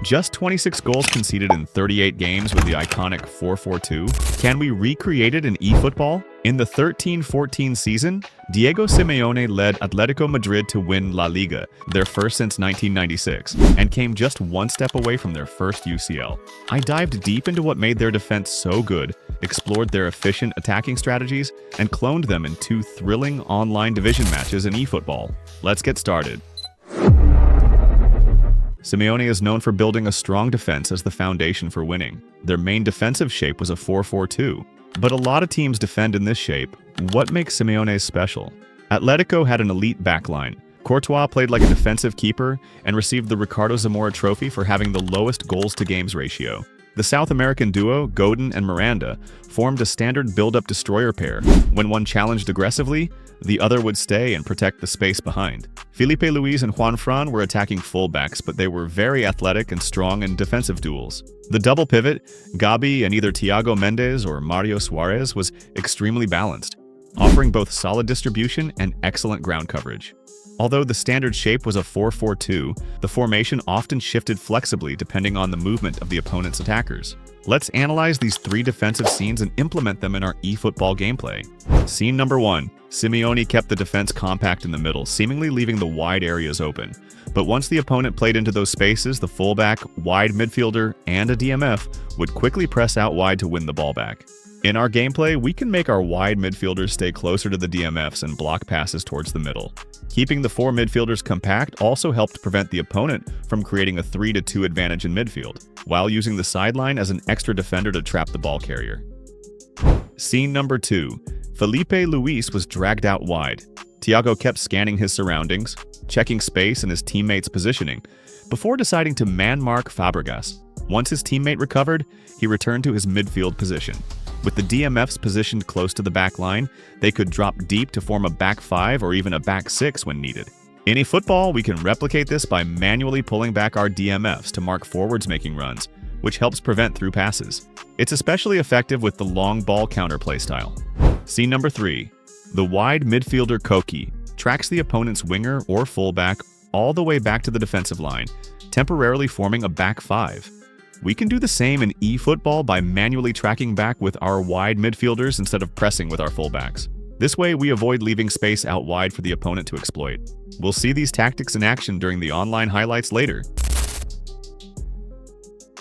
Just 26 goals conceded in 38 games with the iconic 4-4-2. Can we recreate it in eFootball? In the 13-14 season, Diego Simeone led Atletico Madrid to win La Liga, their first since 1996, and came just one step away from their first UCL. I dived deep into what made their defense so good, explored their efficient attacking strategies, and cloned them in two thrilling online division matches in eFootball. Let's get started. Simeone is known for building a strong defense as the foundation for winning. Their main defensive shape was a 4-4-2. But a lot of teams defend in this shape. What makes Simeone's special? Atletico had an elite backline. Courtois played like a defensive keeper and received the Ricardo Zamora Trophy for having the lowest goals-to-games ratio. The South American duo, Godin and Miranda, formed a standard build-up destroyer pair. When one challenged aggressively, the other would stay and protect the space behind. Felipe Luis and Juan Fran were attacking fullbacks, but they were very athletic and strong in defensive duels. The double pivot, Gabi and either Thiago Mendes or Mario Suarez, was extremely balanced, offering both solid distribution and excellent ground coverage. Although the standard shape was a 4-4-2, the formation often shifted flexibly depending on the movement of the opponent's attackers. Let's analyze these three defensive scenes and implement them in our eFootball gameplay. Scene number 1. Simeone kept the defense compact in the middle, seemingly leaving the wide areas open. But once the opponent played into those spaces, the fullback, wide midfielder, and a DMF would quickly press out wide to win the ball back. In our gameplay, we can make our wide midfielders stay closer to the DMFs and block passes towards the middle. Keeping the four midfielders compact also helped prevent the opponent from creating a 3-2 advantage in midfield, while using the sideline as an extra defender to trap the ball carrier. Scene number 2. Felipe Luis was dragged out wide. Thiago kept scanning his surroundings, checking space and his teammates' positioning, before deciding to man-mark Fabregas. Once his teammate recovered, he returned to his midfield position. With the DMFs positioned close to the back line, they could drop deep to form a back 5 or even a back 6 when needed. In eFootball, we can replicate this by manually pulling back our DMFs to mark forwards making runs, which helps prevent through passes. It's especially effective with the long ball counterplay style. Scene number 3. The wide midfielder Koki tracks the opponent's winger or fullback all the way back to the defensive line, temporarily forming a back 5. We can do the same in eFootball by manually tracking back with our wide midfielders instead of pressing with our fullbacks. This way, we avoid leaving space out wide for the opponent to exploit. We'll see these tactics in action during the online highlights later.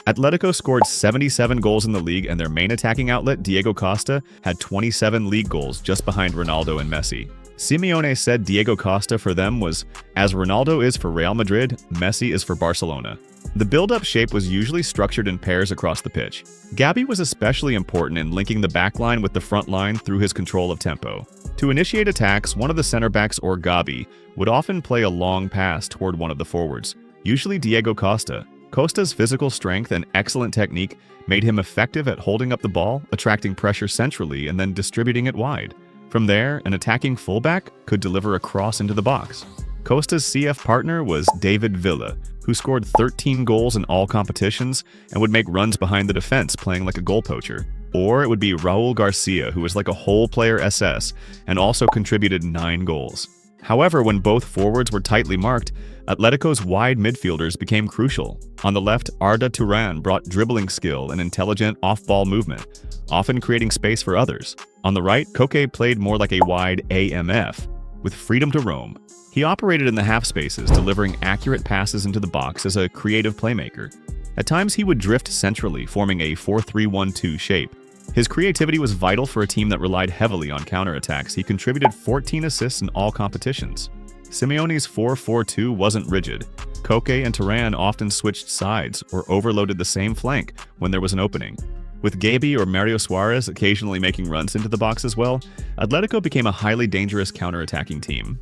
Atletico scored 77 goals in the league, and their main attacking outlet, Diego Costa, had 27 league goals, just behind Ronaldo and Messi. Simeone said Diego Costa for them was, as Ronaldo is for Real Madrid, Messi is for Barcelona. The build-up shape was usually structured in pairs across the pitch. Gabi was especially important in linking the backline with the front line through his control of tempo. To initiate attacks, one of the center backs or Gabi would often play a long pass toward one of the forwards, usually Diego Costa. Costa's physical strength and excellent technique made him effective at holding up the ball, attracting pressure centrally, and then distributing it wide. From there, an attacking fullback could deliver a cross into the box. Costa's CF partner was David Villa, who scored 13 goals in all competitions and would make runs behind the defense playing like a goal poacher. Or it would be Raul Garcia, who was like a whole player SS and also contributed 9 goals. However, when both forwards were tightly marked, Atletico's wide midfielders became crucial. On the left, Arda Turan brought dribbling skill and intelligent off-ball movement, often creating space for others. On the right, Koke played more like a wide AMF, with freedom to roam. He operated in the half spaces, delivering accurate passes into the box as a creative playmaker. At times, he would drift centrally, forming a 4-3-1-2 shape. His creativity was vital for a team that relied heavily on counterattacks. He contributed 14 assists in all competitions. Simeone's 4-4-2 wasn't rigid. Koke and Turan often switched sides or overloaded the same flank when there was an opening. With Gabi or Mario Suarez occasionally making runs into the box as well, Atletico became a highly dangerous counterattacking team.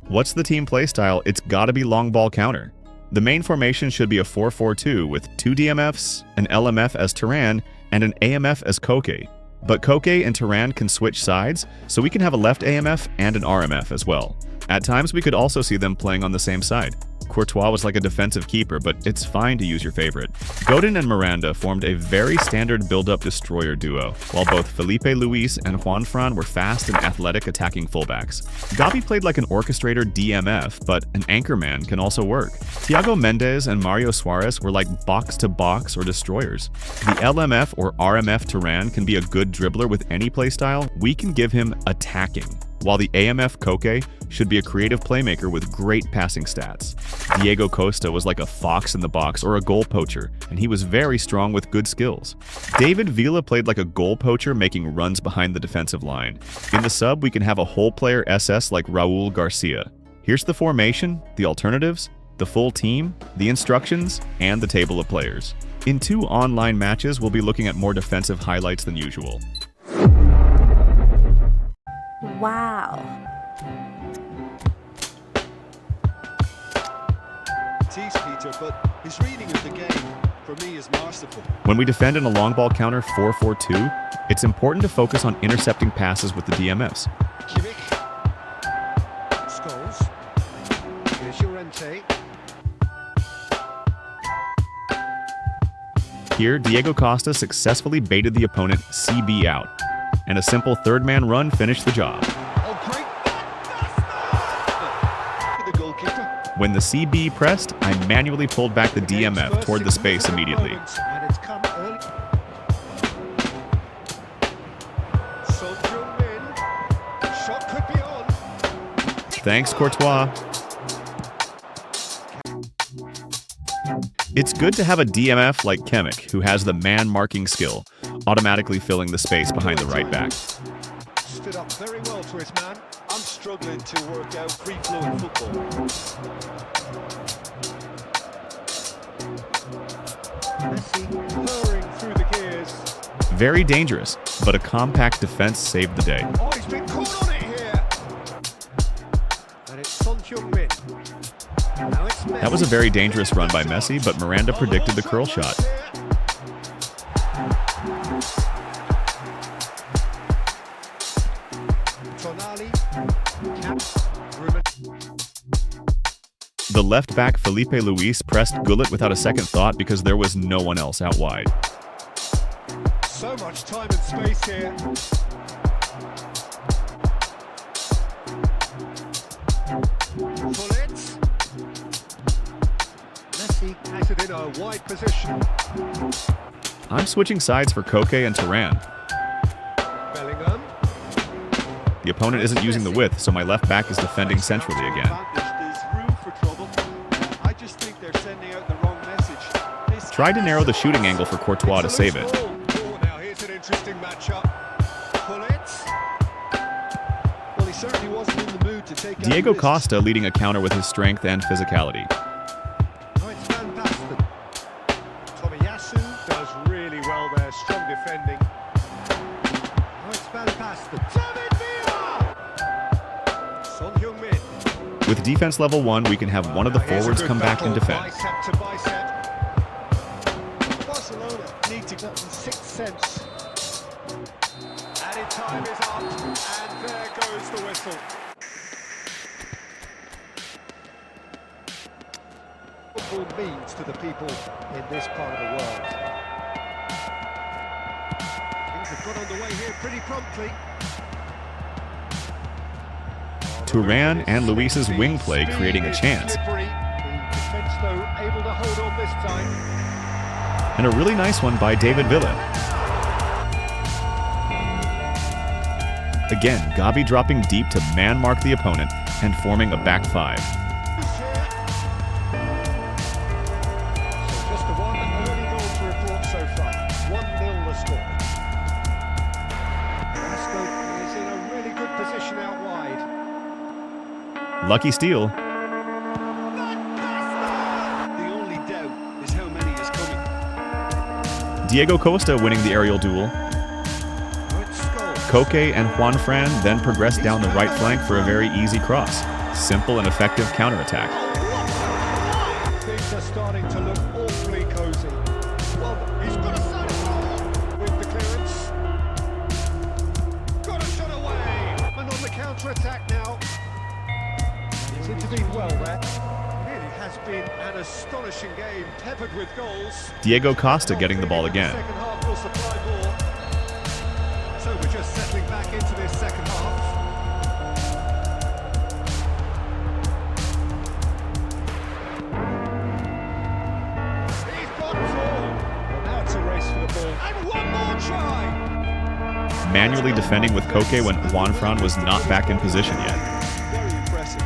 What's the team playstyle? It's gotta be long ball counter. The main formation should be a 4-4-2 with 2 DMFs, an LMF as Turan, and an AMF as Koke. But Koke and Turan can switch sides, so we can have a left AMF and an RMF as well. At times, we could also see them playing on the same side. Courtois was like a defensive keeper, but it's fine to use your favorite. Godin and Miranda formed a very standard build-up destroyer duo, while both Felipe Luis and Juanfran were fast and athletic attacking fullbacks. Gavi played like an orchestrator DMF, but an anchorman can also work. Thiago Mendes and Mario Suarez were like box-to-box or destroyers. The LMF or RMF Turan can be a good dribbler with any playstyle. We can give him attacking, while the AMF Koke should be a creative playmaker with great passing stats. Diego Costa was like a fox in the box or a goal poacher, and he was very strong with good skills. David Villa played like a goal poacher, making runs behind the defensive line. In the sub, we can have a whole player SS like Raul Garcia. Here's the formation, the alternatives, the full team, the instructions, and the table of players. In 2 online matches, we'll be looking at more defensive highlights than usual. Wow. Tease Peter, but his reading of the game, for me, is masterful. When we defend in a long ball counter 4-4-2, it's important to focus on intercepting passes with the DMFs. Kimmich. Scholes. Here's Llorente. Here, Diego Costa successfully baited the opponent CB out, and a simple third-man run finished the job. Oh, great. The goalkeeper. When the CB pressed, I manually pulled back the DMF toward the space immediately. And it's come early. Son Heung-min. Shot could be on. Thanks, Courtois. It's good to have a DMF like Kimmich, who has the man-marking skill, automatically filling the space behind the right back. Stood up very well to his man. I'm struggling to work out free-flowing football. Messi purring through the gears. Very dangerous, but a compact defense saved the day. Oh, he's been caught on it here. And it's Son Heung-min. Now it's Messi. That was a very dangerous run by Messi, but Miranda predicted the curl shot. The left back Felipe Luis pressed Gullit without a second thought because there was no one else out wide. So much time and space here. Bullet. Messi has it in a wide position. I'm switching sides for Koke and Turan. Bellingham. The opponent isn't using the width, so my left back is defending centrally again. There's room for trouble. I just think they're sending out the wrong message. Tried to narrow the shooting angle for Courtois to save it. Oh, now here's an interesting matchup. Bullets. Well, he certainly wasn't in the mood to take Diego out risks. Costa leading a counter with his strength and physicality. Oh, it's Van Basten. Tomiyasu does really well there, strong defending. Oh, it's Van Basten. David Villa! Son Heung-min. With defense level 1, we can have one of the Now, here's a forwards good come back and battle, defend. Bicep to bicep. Barcelona need to get in sixth sense. Added time is up, and there goes the whistle. Football means to the people in this part of the world. Things have got underway here pretty promptly. Turan and Luis's wing play creating a chance. The defense, though, able to hold on this time. And a really nice one by David Villa. Again, Gavi dropping deep to man-mark the opponent and forming a back 5. So just the one early goal to report so far. 1-0 the score. Carrasco is in a really good position out wide. Lucky steal. The only doubt is how many is coming. Diego Costa winning the aerial duel. Oh, it's Scholes. Koke and Juanfran then progressed down the right flank for a very easy cross. Simple and effective counterattack. Things are starting to look awfully cozy. Well, he's got a side with the clearance. Got a shot away. And on the counter-attack now. He's intervened well there. Really has has been an astonishing game, peppered with goals. Diego Costa getting the ball again. Second half will supply more. So we're just settling back into this second half. He's got four. Now it's a race for the ball. And one more try. Manually defending with Koke when Juanfran was not back in position yet. Very impressive.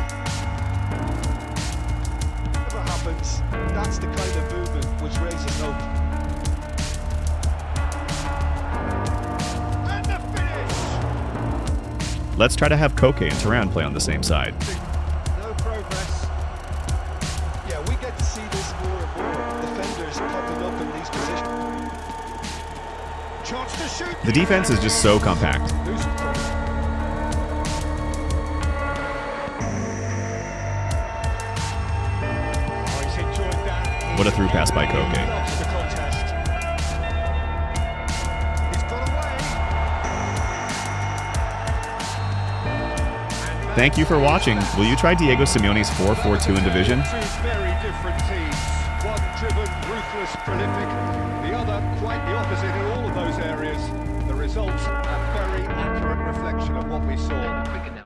Whatever happens, that's the kind of movement which raises hope. And the finish! Let's try to have Koke and Turan play on the same side. No progress. Yeah, we get to see this more and more. Defenders popping up in these positions. Chance to shoot. The defense is just so compact. Lose control. Oh, he's enjoyed that. What a through pass by Koke. Lost the contest. He's got away. Thank you for watching. Will you try Diego Simeone's 4-4-2 in Division? Two very different teams. One driven, ruthless, prolific. The other quite the opposite in all of those areas. The result